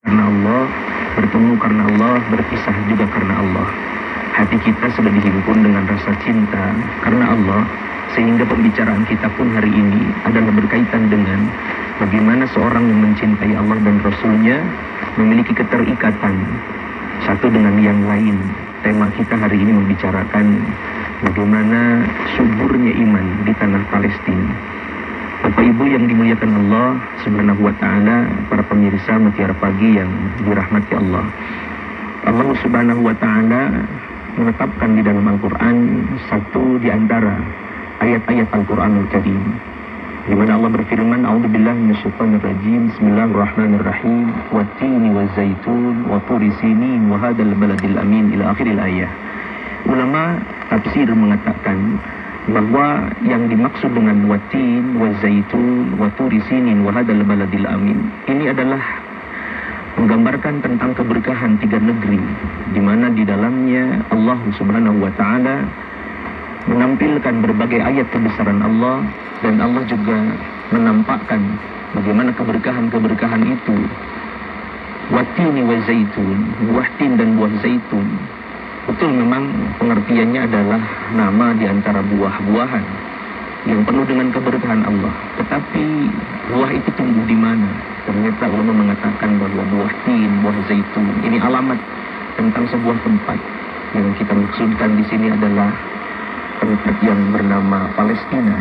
karena Allah, bertemu karena Allah, berpisah juga karena Allah. Hati kita sudah dihimpun dengan rasa cinta karena Allah, sehingga pembicaraan kita pun hari ini adalah berkaitan dengan bagaimana seorang yang mencintai Allah dan Rasul-Nya memiliki keterikatan satu dengan yang lain. Tema kita hari ini membicarakan bagaimana suburnya iman di tanah Palestina. Bapak Ibu yang dimuliakan Allah Subhanahu wa Ta'ala, para pemirsa Mutiara Pagi yang dirahmati Allah. Allah Subhanahu wa Ta'ala menetapkan di dalam Al-Quran satu di antara ayat-ayat Al-Quranul Karim, di mana Allah berfirman, A'udzubillahi minasyaitonir rajim, Bismillahirrahmanirrahim, Wattini wazaitun wa turi sinin wa hadzal baladil amin, ila akhiril ayat. Ulama tafsir mengatakan bahwa yang dimaksud dengan watin, wazaitun, wa turi sinin wa hadzal baladil amin ini adalah menggambarkan tentang keberkahan tiga negeri, di mana di dalamnya Allah Subhanahu wa Ta'ala menampilkan berbagai ayat kebesaran Allah, dan Allah juga menampakkan bagaimana keberkahan-keberkahan itu. Watini wa zaitun, buah tin dan buah zaitun, betul memang pengertiannya adalah nama di antara buah-buahan yang penuh dengan keberkahan Allah. Tetapi buah itu tumbuh di mana? Ternyata ulama mengatakan bahwa buah tin, buah zaitun ini alamat tentang sebuah tempat. Yang kita maksudkan di sini adalah tempat yang bernama Palestina.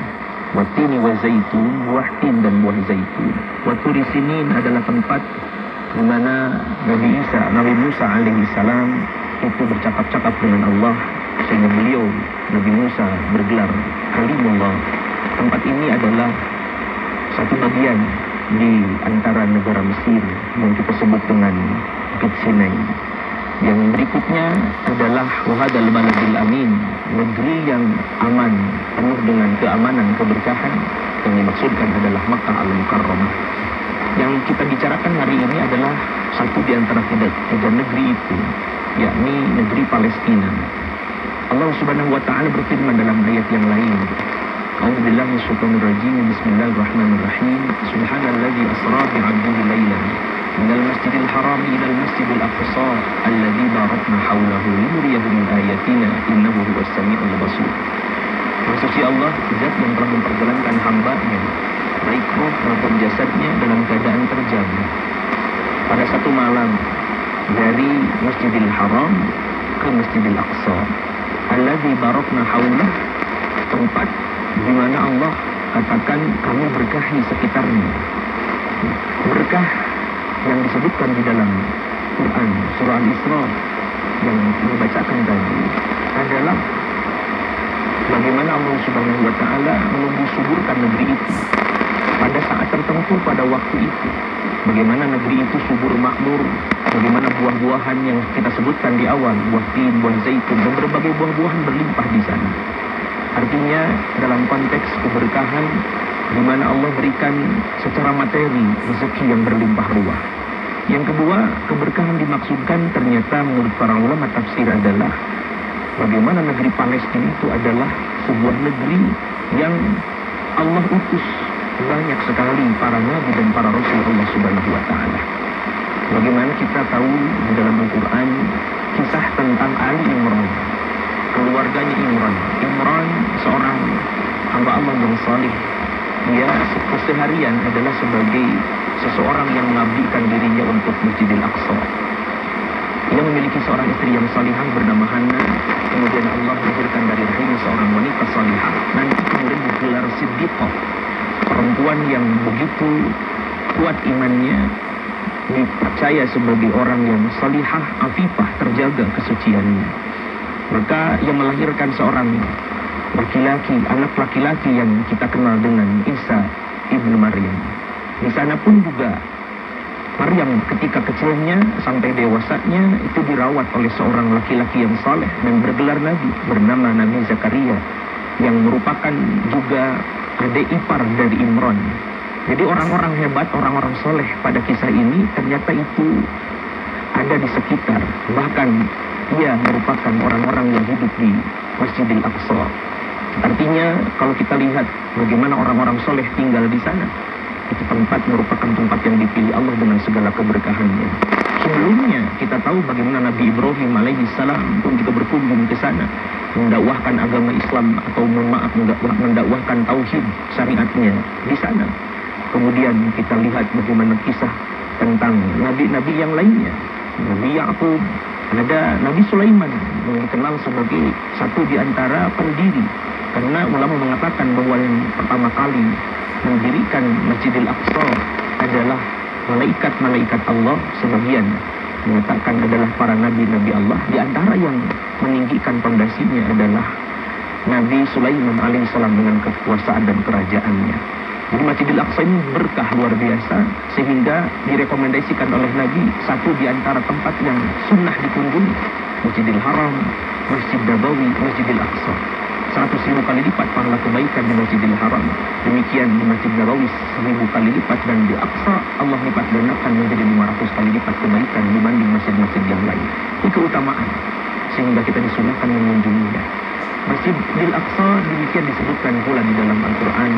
Watini wa zaitun, buah tin dan buah zaitun. Waturi sinin adalah tempat di mana Nabi Musa alaihi salam itu bercakap-cakap dengan Allah, sehingga beliau, Nabi Musa, bergelar Kalimullah. Tempat ini adalah satu bagian di antara negara Mesir yang kita sebut dengan Bukit Sinai. Yang berikutnya adalah wahadal baladil amin, negeri yang aman, penuh dengan keamanan, keberkahan. Yang dimaksudkan adalah Makkah al-Mukarramah. Yang kita bicarakan hari ini adalah satu di antara tiga negeri itu, yakni negeri Palestina. Allah Subhanahu wa Ta'ala berfirman dalam ayat yang lain, A'udzubillahi minasyaitonir rajim, Bismillahirrahmanirrahim, Subhanalladzi asra bi 'abdihi lailan minal masjidil haram ilal masjidil aqsa alladzi barakna haulahu linuriyahu min ayatina innahu huwas samiul basir. Bersuci Allah, zat yang telah memperjalankan hamba-Nya, baik roh maupun jasadnya, dalam keadaan terjaga pada satu malam dari Masjidil Haram ke Masjidil Aqsa, alladzi barakna haulah, tempat di mana Allah katakan kami berkahi sekitarnya. Berkah yang disebutkan di dalam Quran surah Al-Isra yang dibacakan tadi adalah bagaimana Allah Subhanahu wa Ta'ala mensuburkan negeri itu pada saat tertentu, pada waktu itu. Bagaimana negeri itu subur makmur, bagaimana buah-buahan yang kita sebutkan di awal, buah tin, buah zaitun, dan berbagai buah-buahan berlimpah di sana. Artinya dalam konteks keberkahan di mana Allah berikan secara materi rezeki yang berlimpah ruah. Yang kedua, keberkahan dimaksudkan ternyata menurut para ulama tafsir adalah bagaimana negeri Palestina itu adalah sebuah negeri yang Allah utus banyak sekali para nabi dan para rasul Allah Subhanahu wa Ta'ala. Bagaimana kita tahu di dalam Al-Quran kisah tentang Ali Imran, keluarganya Imran. Imran seorang hamba Allah yang salih. Dia keseharian adalah sebagai seseorang yang mengabdikan dirinya untuk Masjidil Aqsa. Ia memiliki seorang istri yang salihah bernama Hana. Kemudian Allah lahirkan dari rahim seorang wanita salihah. Nanti kemudian digelar Siddiqah, perempuan yang begitu kuat imannya, dipercaya sebagai orang yang salihah, afifah, terjaga kesuciannya. Maka ia melahirkan seorang laki-laki, anak laki-laki yang kita kenal dengan Isa ibnu Maryam. Di sana pun juga Maryam ketika kecilnya sampai dewasanya itu dirawat oleh seorang laki-laki yang saleh dan bergelar nabi, bernama Nabi Zakaria, yang merupakan juga adik ipar dari Imran. Jadi orang-orang hebat, orang-orang soleh pada kisah ini ternyata itu ada di sekitar. Bahkan ia merupakan orang-orang yang hidup di Masjidil Aqsa. Artinya kalau kita lihat bagaimana orang-orang soleh tinggal di sana, itu tempat merupakan tempat yang dipilih Allah dengan segala keberkahannya. Sebelumnya kita tahu bagaimana Nabi Ibrahim alaihi salam pun juga berkunjung ke sana, mendakwahkan agama Islam, atau mohon maaf, mendakwahkan tauhid syariatnya di sana. Kemudian kita lihat bagaimana kisah tentang nabi-nabi yang lainnya. Nabi Yakub, ada Nabi Sulaiman yang dikenal sebagai satu di antara pendiri, karena ulama mengatakan bahwa yang pertama kali mendirikan Masjidil Aqsa adalah malaikat-malaikat Allah. Sebagian mengatakan adalah para nabi-nabi Allah. Di antara yang meninggikan pondasinya adalah Nabi Sulaiman alaihissalam dengan kekuasaan dan kerajaannya. Jadi Masjidil Aqsa ini berkah luar biasa, sehingga direkomendasikan oleh Nabi satu di antara tempat yang sunnah dikunjungi. Masjidil Haram, Masjid Nabawi, Masjidil Aqsa. 100.000 kali lipat pahala kebaikan di Masjidil Haram. Demikian di Masjid Nabawi 1.000 kali lipat, dan di Aqsa Allah lipat gandakan menjadi 500 kali lipat kebaikan dibanding masjid-masjid yang lain. Ini keutamaan sehingga kita disunahkan mengunjunginya. Masjidil Aqsa demikian disebutkan pula di dalam Al-Quran,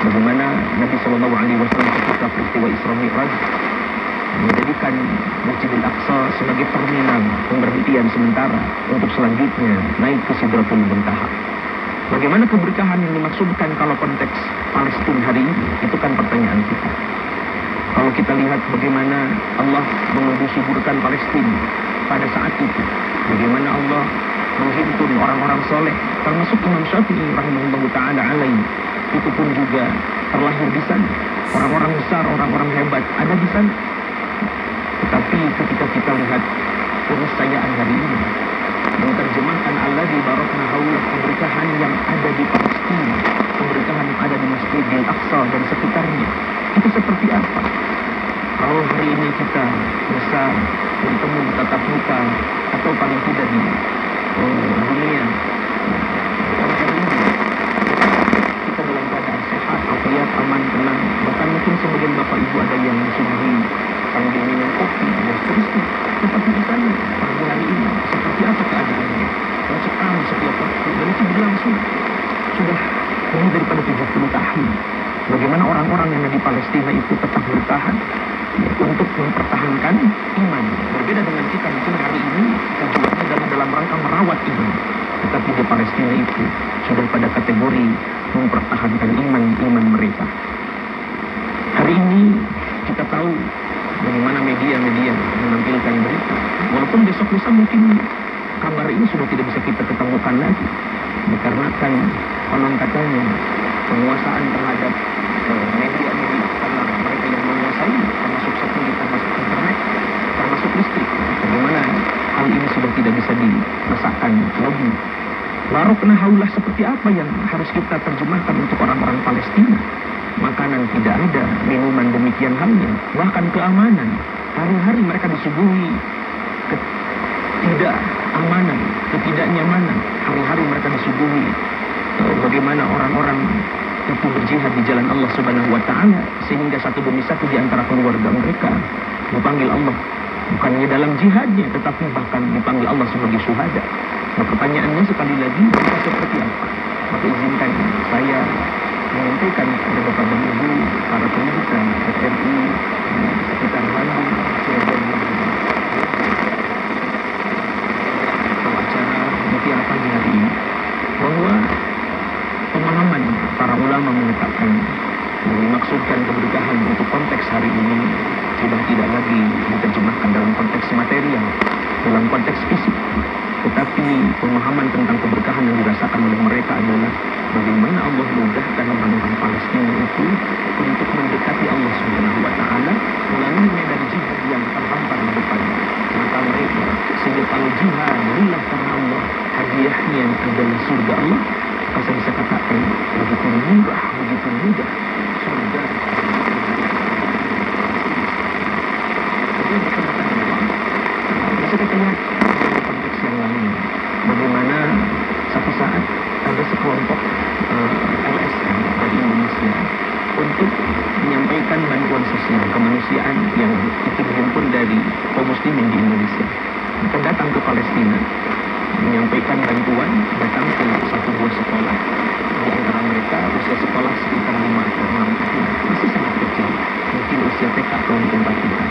bagaimana Nabi SAW ketika peristiwa Isra Mi'raj menjadikan Masjidil Aqsa sebagai terminal pemberhentian sementara untuk selanjutnya naik ke Sidratul Muntaha. Bagaimana keberkahan yang dimaksudkan kalau konteks Palestina hari ini? Itu kan pertanyaan kita. Kalau kita lihat bagaimana Allah menguburkan Palestina pada saat itu, bagaimana Allah menghimpun orang-orang soleh, termasuk Imam Syafi'i rahimahullahu ta'ala alaihi, itu pun juga terlahir di sana. Orang-orang besar, orang-orang hebat ada di sana. Tetapi ketika kita lihat keniscayaan hari ini, menerjemahkan alladzi barakna haulah, keberkahan yang ada di Palestina, keberkahan yang ada di Masjidil Aqsa dan sekitarnya, itu seperti apa? Kalau hari ini kita bisa bertemu tatap muka, atau paling tidak di dunia, kita dalam keadaan sehat, afiat, aman, tenang, bahkan mungkin sebagian bapak ibu ada yang disuguhi sambil minum kopi dan seterusnya. Seperti di sana pagi hari ini, seperti apa keadaannya? Mencekam setiap waktu, dan itu berlangsung sudah lebih daripada 70 tahun. Bagaimana orang-orang yang ada di Palestina itu tetap bertahan untuk mempertahankan iman. Berbeda dengan kita mungkin hari ini tujuannya adalah dalam rangka merawat iman, tetapi di Palestina itu sudah pada kategori mempertahankan iman mereka. Hari ini kita tahu bagaimana media-media menampilkan berita, walaupun besok lusa mungkin kabar ini sudah tidak bisa kita ketemukan lagi, dikarenakan konon katanya penguasaan terhadap media karena mereka yang menguasai, termasuk satelit, termasuk internet, termasuk listrik. Bagaimana hal ini sudah tidak bisa dirasakan lagi. Barokna haulah seperti apa yang harus kita terjemahkan untuk orang-orang Palestina? Makanan tidak ada, minuman demikian halnya, bahkan keamanan. Hari-hari mereka disuguhi ketidakamanan, ketidaknyamanan. Hari-hari mereka disuguhi bagaimana orang-orang itu berjihad di jalan Allah Subhanahu wa ta'ala, sehingga satu demi satu di antara keluarga mereka dipanggil Allah, bukannya dalam jihadnya, tetapi bahkan dipanggil Allah sebagai syuhada. Nah, pertanyaannya sekali lagi, mereka seperti apa? Maka izinkan saya menyampaikan kepada Bapak dan Ibu para pendidikan FRI sekitar Bandung, Cirebon, atau acara mutiara pagi hari ini, bahwa pemahaman para ulama mengatakan dimaksudkan keberkahan untuk konteks hari ini sudah tidak lagi diterjemahkan dalam konteks material, dalam konteks fisik, tetapi pemahaman tentang keberkahan yang dirasakan oleh mereka adalah bagaimana Allah mudahkan orang-orang Palestina itu untuk mendekati Allah Subhanahu wa ta'ala melalui medan jihad yang terhampar di depannya. Maka mereka sehingga kalau jihad lillah karena Allah, hadiahnya adalah surga Allah, maka bisa katakan begitu murah, begitu mudah surga. Jadi berkaitan dengan bisa kita lihat dalam konteks yang lain, bagaimana satu saat ada sekelompok LSM dari Indonesia untuk menyampaikan bantuan sosial kemanusiaan yang itu dihimpun dari kaum muslimin di Indonesia. Mereka datang ke Palestina menyampaikan bantuan, datang ke satu buah sekolah. Di antara mereka usia sekolah sekitar 5 atau 6 tahun, masih sangat kecil, mungkin usia TK atau tempat kita.